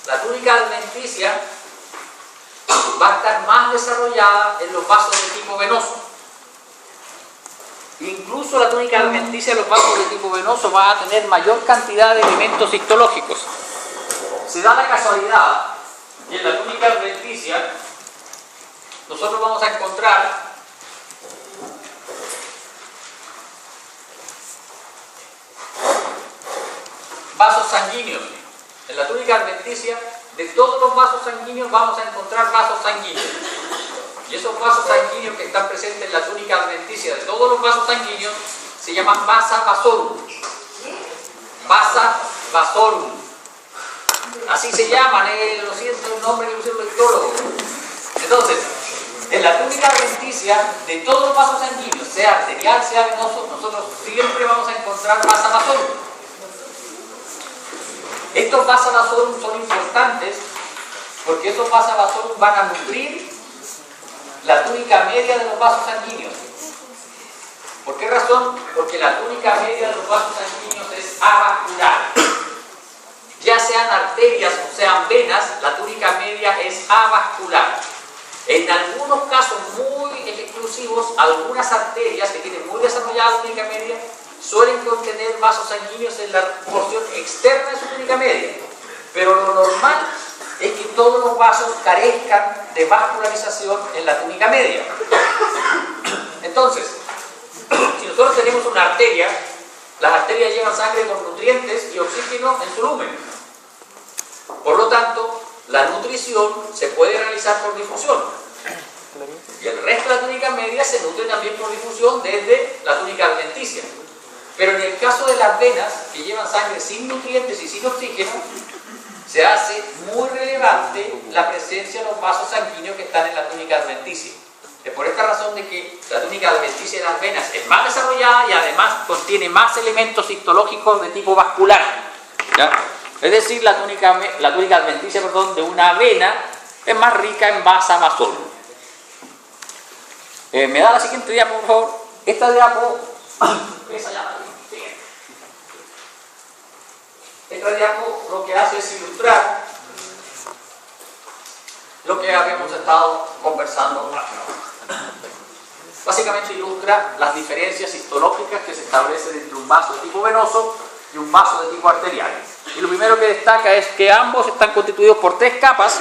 la túnica adventicia va a estar más desarrollada en los vasos de tipo venoso. Incluso la túnica adventicia de los vasos de tipo venoso va a tener mayor cantidad de elementos histológicos. Se da la casualidad que en la túnica adventicia nosotros vamos a encontrar vasos sanguíneos. En la túnica adventicia, de todos los vasos sanguíneos vamos a encontrar vasos sanguíneos. Y esos vasos sanguíneos que están presentes en la túnica adventicia de todos los vasos sanguíneos se llaman vasa vasorum. Vasa vasorum. Así se llaman, lo siento, el nombre que pusieron los histólogos. Entonces, en la túnica adventicia de todos los vasos sanguíneos, sea arterial, sea venoso, nosotros siempre vamos a encontrar vasa vasorum. Estos vasa vasorum son importantes porque estos vasa vasorum van a nutrir la túnica media de los vasos sanguíneos. ¿Por qué razón? Porque la túnica media de los vasos sanguíneos es avascular. Ya sean arterias o sean venas, la túnica media es avascular. En algunos casos muy exclusivos, algunas arterias que tienen muy desarrollada la túnica media suelen contener vasos sanguíneos en la porción externa de su túnica media. Pero lo normal es que todos los vasos carezcan de vascularización en la túnica media. Entonces, si nosotros tenemos una arteria, las arterias llevan sangre con nutrientes y oxígeno en su lumen. Por lo tanto, la nutrición se puede realizar por difusión. Y el resto de la túnica media se nutre también por difusión desde la túnica adventicia. Pero en el caso de las venas, que llevan sangre sin nutrientes y sin oxígeno, se hace muy relevante la presencia de los vasos sanguíneos que están en la túnica adventicia. Es por esta razón de que la túnica adventicia de las venas es más desarrollada y además contiene más elementos histológicos de tipo vascular. ¿Ya? Es decir, la túnica adventicia de una vena es más rica en vasa vasorum. ¿Me da la siguiente diapo, por favor? Esta diapo... Esta diapo lo que hace es ilustrar lo que habíamos estado conversando. Básicamente ilustra las diferencias histológicas que se establecen entre un vaso de tipo venoso y un vaso de tipo arterial. Y lo primero que destaca es que ambos están constituidos por tres capas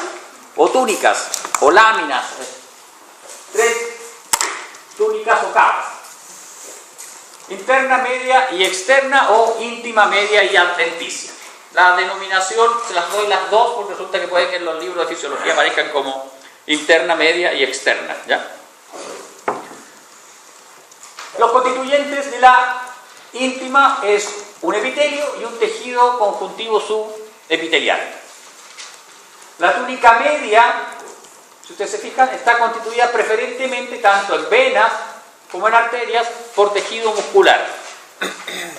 o túnicas o láminas. Tres túnicas o capas. Interna, media y externa o íntima, media y adventicia. La denominación se las doy las dos porque resulta que puede que en los libros de fisiología aparezcan como interna, media y externa. ¿Ya? Los constituyentes de la íntima es un epitelio y un tejido conjuntivo subepitelial. La túnica media, si ustedes se fijan, está constituida preferentemente tanto en venas como en arterias por tejido muscular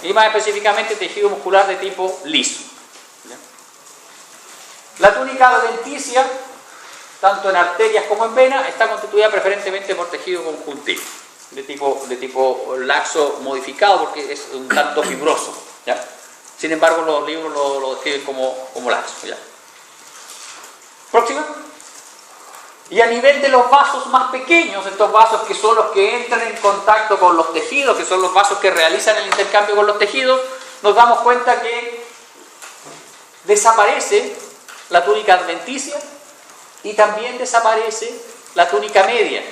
y más específicamente tejido muscular de tipo liso. La túnica adventicia, tanto en arterias como en venas, está constituida preferentemente por tejido conjuntivo de tipo laxo modificado porque es un tanto fibroso. ¿Ya? Sin embargo, los libros lo describen como laxo. ¿Ya? Próxima. Y a nivel de los vasos más pequeños, estos vasos que son los que entran en contacto con los tejidos, que son los vasos que realizan el intercambio con los tejidos, nos damos cuenta que desaparece la túnica adventicia y también desaparece la túnica media.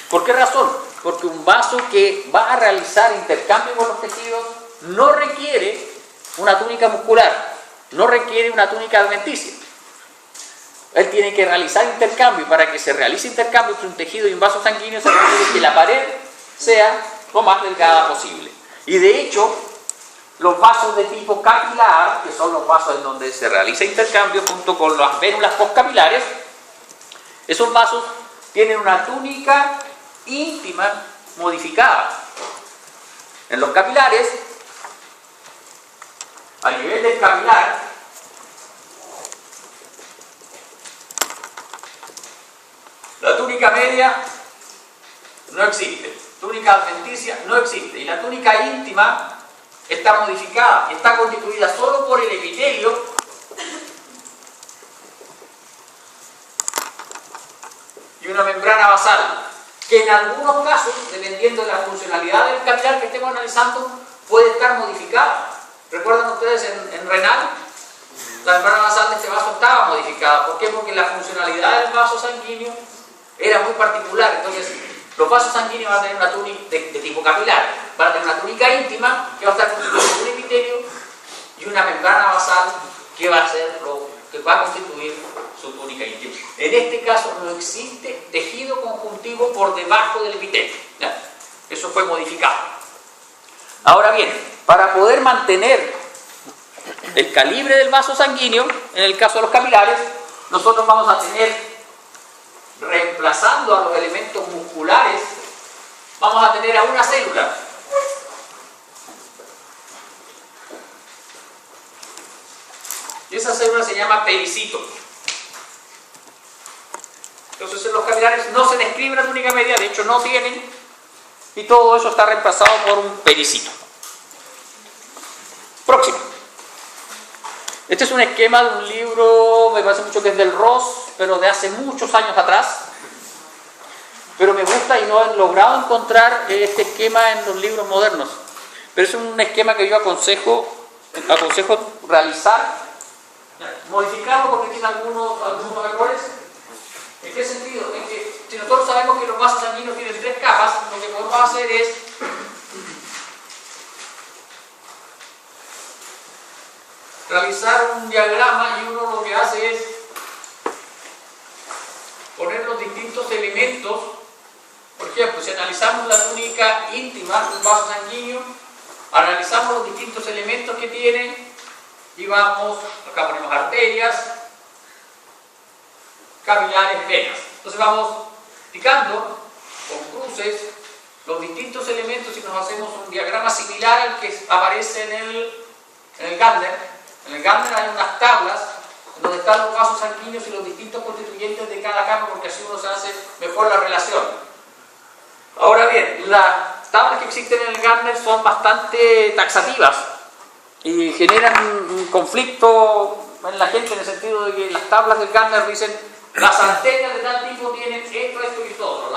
¿Por qué razón? Porque un vaso que va a realizar intercambio con los tejidos no requiere una túnica muscular, no requiere una túnica adventicia. Él tiene que realizar intercambio y para que se realice intercambio entre un tejido y un vaso sanguíneo se requiere que la pared sea lo más delgada posible. Y de hecho, los vasos de tipo capilar, que son los vasos en donde se realiza intercambio junto con las vénulas postcapilares, esos vasos tienen una túnica íntima modificada. En los capilares, a nivel del capilar, la túnica media no existe, túnica adventicia no existe, y la túnica íntima está modificada, está constituida solo por el epitelio una membrana basal, que en algunos casos, dependiendo de la funcionalidad del capilar que estemos analizando, puede estar modificada. ¿Recuerdan ustedes en renal? La membrana basal de este vaso estaba modificada. ¿Por qué? Porque la funcionalidad del vaso sanguíneo era muy particular. Entonces, los vasos sanguíneos van a tener una túnica de tipo capilar, van a tener una túnica íntima que va a estar constituida por un epitelio y una membrana basal que va a ser lo que va a constituir su túnica íntima. En este caso no existe tejido conjuntivo por debajo del epitelio, ¿ya? Eso fue modificado. Ahora bien, para poder mantener el calibre del vaso sanguíneo, en el caso de los capilares, nosotros vamos a tener, reemplazando a los elementos musculares, vamos a tener a una célula. Y esa célula se llama pericito. Entonces en los capilares no se describe la túnica media, de hecho no tienen, y todo eso está reemplazado por un pericito. Próximo. Este es un esquema de un libro, me parece mucho que es del Ross, pero de hace muchos años atrás. Pero me gusta y no he logrado encontrar este esquema en los libros modernos. Pero es un esquema que yo aconsejo realizar, modificarlo porque tiene algunos errores. ¿En qué sentido? En que si nosotros sabemos que los vasos sanguíneos tienen 3 capas, lo que podemos hacer es realizar un diagrama, y uno lo que hace es poner los distintos elementos. Por ejemplo, si analizamos la túnica íntima del vaso sanguíneo, analizamos los distintos elementos que tiene y vamos, acá ponemos arterias, capilares, venas. Entonces vamos picando con cruces los distintos elementos y nos hacemos un diagrama similar al que aparece en el Gardner. En el Gardner hay unas tablas donde están los vasos sanguíneos y los distintos constituyentes de cada capa, porque así uno se hace mejor la relación. Ahora bien, las tablas que existen en el Gardner son bastante taxativas y generan un conflicto en la gente, en el sentido de que las tablas del Gardner dicen las arterias de tal tipo tienen esto y todo.